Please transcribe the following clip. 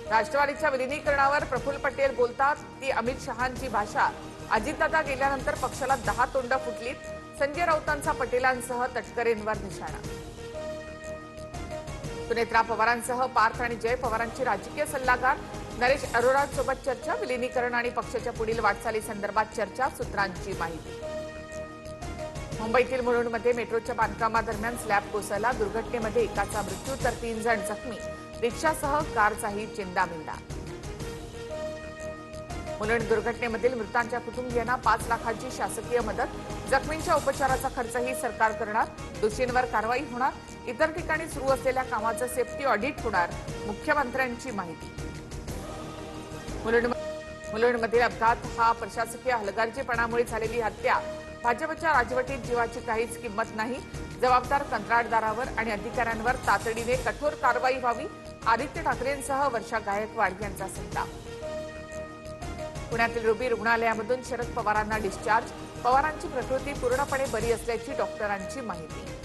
राष्ट्रवादीच्या विलीनीकरणावर प्रफुल्ल पटेल बोलतात ती अमित शहांची भाषा। अजितदादा गेल्यानंतर पक्षाला 10 तोंड फुटलीत। संजय राऊतांचा पटेलांसह तटकरेंवर निशाणा। सुनेत्रा पवारांसह पार्थ आणि जय पवारांची राजकीय सल्लागार नरेश अरोरासोबत चर्चा। विलीनीकरण आणि पक्षाच्या पुढील वाटचाली संदर्भात चर्चा। सूत्रांची माहिती। मुंबईतील मुलुंडमध्ये मेट्रोच्या बांधकामादरम्यान स्लॅब कोसळला। दुर्घटनेमध्ये एकाचा मृत्यू तर 3 जण जखमी। रिक्षासह कारचाही चिंदामिंदा। मुलुंड दुर्घटनेमधील मृतांच्या कुटुंबियांना 5 लाखांची शासकीय मदत। जखमींच्या उपचाराचा खर्चही सरकार करणार। दोषींवर कारवाई होणार। इतर ठिकाणी सुरू असलेल्या कामाचं सेफ्टी ऑडिट होणार। मुख्यमंत्र्यांची माहिती। मुलुंडमधील अपघात हा प्रशासकीय हलगर्जीपणामुळे झालेली हत्या। भाजपच्या राजवटीत जीवाची काहीच किंमत नाही। जबाबदार कंत्राटदारावर आणि अधिकाऱ्यांवर तातडीने कठोर कारवाई व्हावी। आदित्य ठाकरेंसह वर्षा गायकवाड यांचा संताप। पुण्यातील रुबी रुग्णालयामधून शरद पवारांना डिस्चार्ज। पवारांची प्रकृती पूर्णपणे बरी असल्याची डॉक्टरांची माहिती।